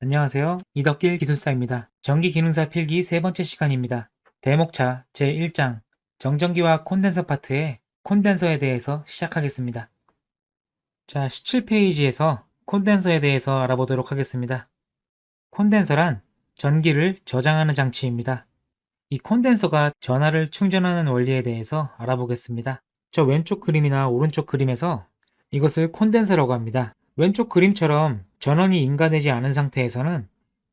안녕하세요. 이덕길 기술사입니다. 전기기능사 필기 세 번째 시간입니다. 대목차 제1장 정전기와 콘덴서 파트의 콘덴서에 대해서 시작하겠습니다. 자, 17페이지에서 콘덴서에 대해서 알아보도록 하겠습니다. 콘덴서란 전기를 저장하는 장치입니다. 이 콘덴서가 전하를 충전하는 원리에 대해서 알아보겠습니다. 저 왼쪽 그림이나 오른쪽 그림에서 이것을 콘덴서라고 합니다. 왼쪽 그림처럼 전원이 인가되지 않은 상태에서는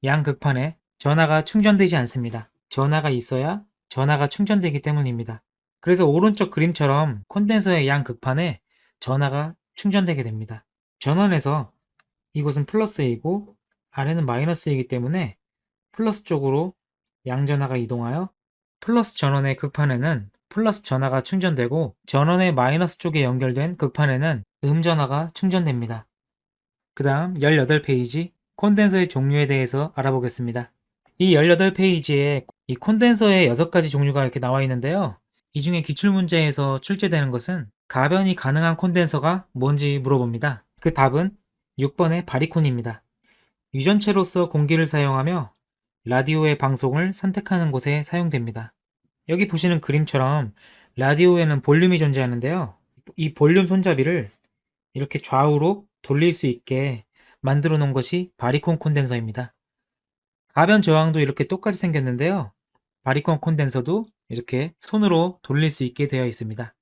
양극판에 전하가 충전되지 않습니다. 전하가 있어야 전하가 충전되기 때문입니다. 그래서 오른쪽 그림처럼 콘덴서의 양극판에 전하가 충전되게 됩니다. 전원에서 이곳은 플러스이고 아래는 마이너스이기 때문에 플러스 쪽으로 양전하가 이동하여 플러스 전원의 극판에는 플러스 전하가 충전되고 전원의 마이너스 쪽에 연결된 극판에는 음전하가 충전됩니다. 그 다음 18페이지 콘덴서의 종류에 대해서 알아보겠습니다. 이 18페이지에 이 콘덴서의 6가지 종류가 이렇게 나와 있는데요. 이 중에 기출문제에서 출제되는 것은 가변이 가능한 콘덴서가 뭔지 물어봅니다. 그 답은 6번의 바리콘입니다. 유전체로서 공기를 사용하며 라디오의 방송을 선택하는 곳에 사용됩니다. 여기 보시는 그림처럼 라디오에는 볼륨이 존재하는데요. 이 볼륨 손잡이를 이렇게 좌우로 돌릴 수 있게 만들어 놓은 것이 바리콘 콘덴서입니다. 가변 저항도 이렇게 똑같이 생겼는데요. 바리콘 콘덴서도 이렇게 손으로 돌릴 수 있게 되어 있습니다.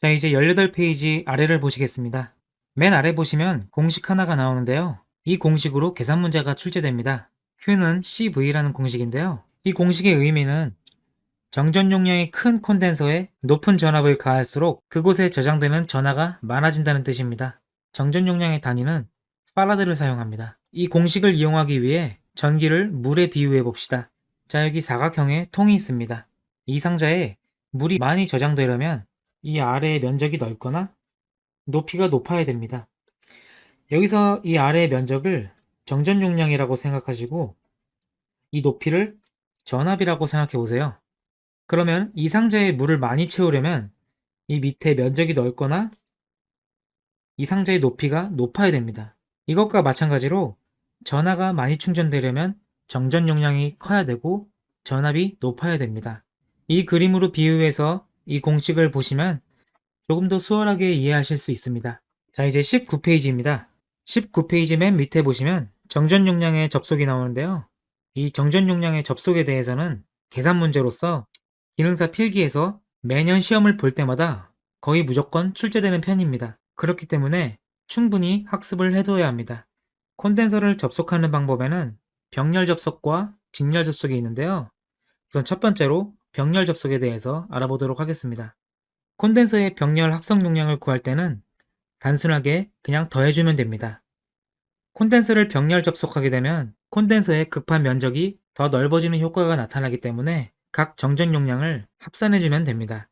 자, 이제 18페이지 아래를 보시겠습니다. 맨 아래 보시면 공식 하나가 나오는데요. 이 공식으로 계산 문제가 출제됩니다. Q는 CV라는 공식인데요. 이 공식의 의미는 정전 용량이 큰 콘덴서에 높은 전압을 가할수록 그곳에 저장되는 전하가 많아진다는 뜻입니다. 정전 용량의 단위는 파라드를 사용합니다. 이 공식을 이용하기 위해 전기를 물에 비유해 봅시다. 자, 여기 사각형의 통이 있습니다. 이 상자에 물이 많이 저장되려면 이 아래의 면적이 넓거나 높이가 높아야 됩니다. 여기서 이 아래의 면적을 정전 용량이라고 생각하시고 이 높이를 전압이라고 생각해 보세요. 그러면 이 상자에 물을 많이 채우려면 이 밑에 면적이 넓거나 이 상자의 높이가 높아야 됩니다. 이것과 마찬가지로 전하가 많이 충전되려면 정전 용량이 커야 되고 전압이 높아야 됩니다. 이 그림으로 비유해서 이 공식을 보시면 조금 더 수월하게 이해하실 수 있습니다. 자, 이제 19페이지입니다. 19페이지 맨 밑에 보시면 정전 용량의 접속이 나오는데요. 이 정전 용량의 접속에 대해서는 계산 문제로서 기능사 필기에서 매년 시험을 볼 때마다 거의 무조건 출제되는 편입니다. 그렇기 때문에 충분히 학습을 해둬야 합니다. 콘덴서를 접속하는 방법에는 병렬 접속과 직렬 접속이 있는데요. 우선 첫 번째로 병렬 접속에 대해서 알아보도록 하겠습니다. 콘덴서의 병렬 합성 용량을 구할 때는 단순하게 그냥 더해주면 됩니다. 콘덴서를 병렬 접속하게 되면 콘덴서의 급한 면적이 더 넓어지는 효과가 나타나기 때문에 각 정전 용량을 합산해주면 됩니다.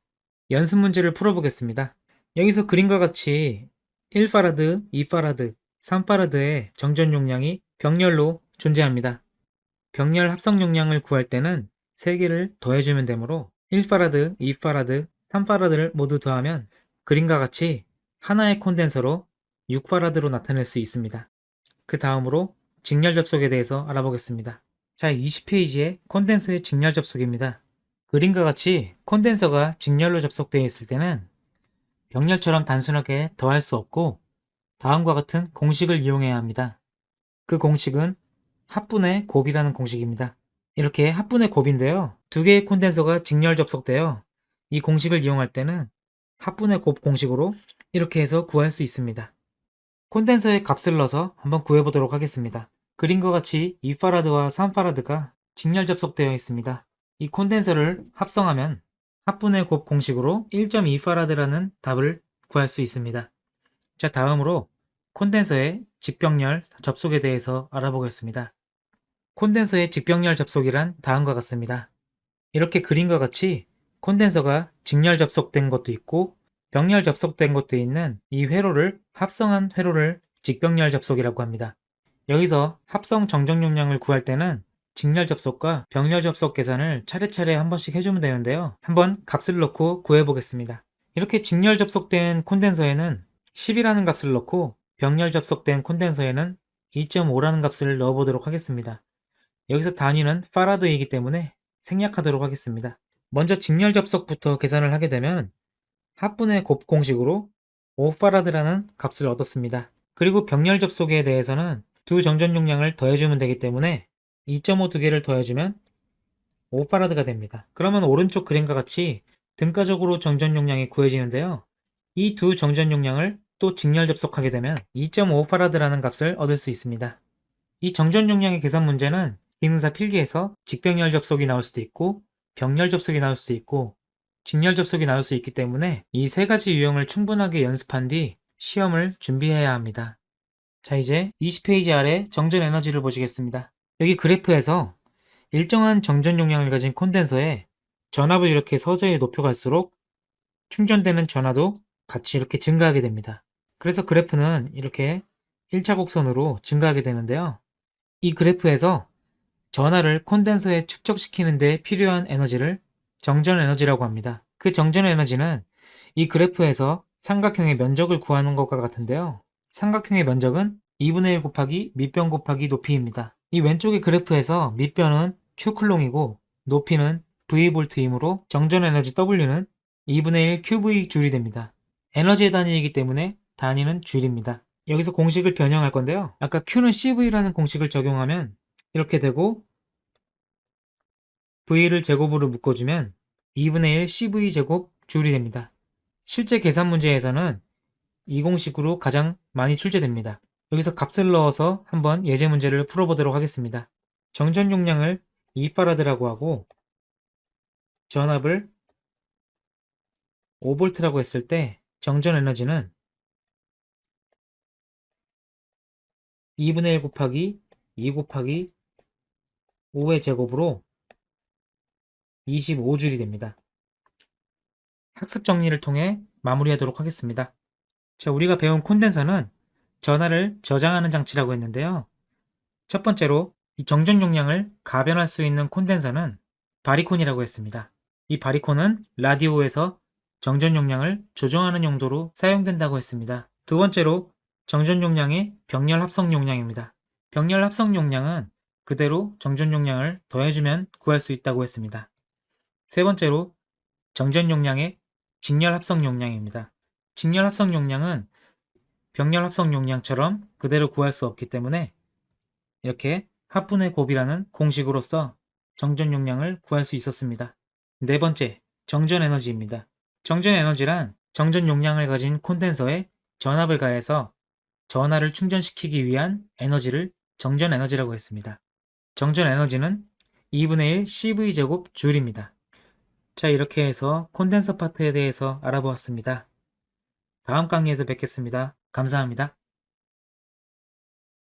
연습 문제를 풀어보겠습니다. 여기서 그림과 같이 1파라드, 2파라드, 3파라드의 정전 용량이 병렬로 존재합니다. 병렬 합성 용량을 구할 때는 3개를 더해주면 되므로 1파라드, 2파라드, 3파라드를 모두 더하면 그림과 같이 하나의 콘덴서로 6파라드로 나타낼 수 있습니다. 그 다음으로 직렬 접속에 대해서 알아보겠습니다. 자, 20페이지에 콘덴서의 직렬 접속입니다. 그림과 같이 콘덴서가 직렬로 접속되어 있을 때는 병렬처럼 단순하게 더할 수 없고 다음과 같은 공식을 이용해야 합니다. 그 공식은 합분의 곱이라는 공식입니다. 이렇게 합분의 곱인데요. 두 개의 콘덴서가 직렬 접속되어 이 공식을 이용할 때는 합분의 곱 공식으로 이렇게 해서 구할 수 있습니다. 콘덴서의 값을 넣어서 한번 구해보도록 하겠습니다. 그림과 같이 2파라드와 3파라드가 직렬 접속되어 있습니다. 이 콘덴서를 합성하면 합분의 곱 공식으로 1.2파라드라는 답을 구할 수 있습니다. 자, 다음으로 콘덴서의 직병렬 접속에 대해서 알아보겠습니다. 콘덴서의 직병렬 접속이란 다음과 같습니다. 이렇게 그림과 같이 콘덴서가 직렬 접속된 것도 있고 병렬 접속된 것도 있는 이 회로를 합성한 회로를 직병렬 접속이라고 합니다. 여기서 합성 정정 용량을 구할 때는 직렬 접속과 병렬 접속 계산을 차례차례 한 번씩 해주면 되는데요. 한번 값을 넣고 구해보겠습니다. 이렇게 직렬 접속된 콘덴서에는 10이라는 값을 넣고 병렬 접속된 콘덴서에는 2.5라는 값을 넣어보도록 하겠습니다. 여기서 단위는 파라드이기 때문에 생략하도록 하겠습니다. 먼저 직렬 접속부터 계산을 하게 되면 합분의 곱 공식으로 5파라드라는 값을 얻었습니다. 그리고 병렬 접속에 대해서는 두 정전 용량을 더해주면 되기 때문에 2.5 두 개를 더해주면 5파라드가 됩니다. 그러면 오른쪽 그림과 같이 등가적으로 정전 용량이 구해지는데요. 이 두 정전 용량을 또 직렬 접속하게 되면 2.5파라드라는 값을 얻을 수 있습니다. 이 정전 용량의 계산 문제는 기능사 필기에서 직병렬 접속이 나올 수도 있고 병렬 접속이 나올 수도 있고 직렬 접속이 나올 수 있기 때문에 이 세 가지 유형을 충분하게 연습한 뒤 시험을 준비해야 합니다. 자, 이제 20페이지 아래 정전 에너지를 보시겠습니다. 여기 그래프에서 일정한 정전 용량을 가진 콘덴서에 전압을 이렇게 서서히 높여갈수록 충전되는 전하도 같이 이렇게 증가하게 됩니다. 그래서 그래프는 이렇게 1차 곡선으로 증가하게 되는데요. 이 그래프에서 전하를 콘덴서에 축적시키는 데 필요한 에너지를 정전 에너지라고 합니다. 그 정전 에너지는 이 그래프에서 삼각형의 면적을 구하는 것과 같은데요. 삼각형의 면적은 2분의 1 곱하기 밑변 곱하기 높이입니다. 이 왼쪽의 그래프에서 밑변은 Q클롱이고 높이는 V볼트이므로 정전 에너지 W는 2분의 1 QV 줄이 됩니다. 에너지의 단위이기 때문에 단위는 줄입니다. 여기서 공식을 변형할 건데요. 아까 Q는 CV라는 공식을 적용하면 이렇게 되고 V를 제곱으로 묶어주면 2분의 1 CV 제곱 줄이 됩니다. 실제 계산 문제에서는 이 공식으로 가장 많이 출제됩니다. 여기서 값을 넣어서 한번 예제 문제를 풀어보도록 하겠습니다. 정전 용량을 2파라드라고 하고 전압을 5V라고 했을 때 정전 에너지는 2분의 1 곱하기 2 곱하기 5의 제곱으로 25줄이 됩니다. 학습 정리를 통해 마무리하도록 하겠습니다. 자, 우리가 배운 콘덴서는 전하를 저장하는 장치라고 했는데요. 첫 번째로 이 정전 용량을 가변할 수 있는 콘덴서는 바리콘이라고 했습니다. 이 바리콘은 라디오에서 정전 용량을 조정하는 용도로 사용된다고 했습니다. 두 번째로 정전 용량의 병렬 합성 용량입니다. 병렬 합성 용량은 그대로 정전 용량을 더해주면 구할 수 있다고 했습니다. 세 번째로 정전 용량의 직렬 합성 용량입니다. 직렬 합성 용량은 병렬 합성 용량처럼 그대로 구할 수 없기 때문에 이렇게 합분의 곱이라는 공식으로서 정전 용량을 구할 수 있었습니다. 네 번째, 정전 에너지입니다. 정전 에너지란 정전 용량을 가진 콘덴서에 전압을 가해서 전하를 충전시키기 위한 에너지를 정전 에너지라고 했습니다. 정전 에너지는 2분의 1 CV제곱 줄입니다. 자, 이렇게 해서 콘덴서 파트에 대해서 알아보았습니다. 다음 강의에서 뵙겠습니다. 감사합니다.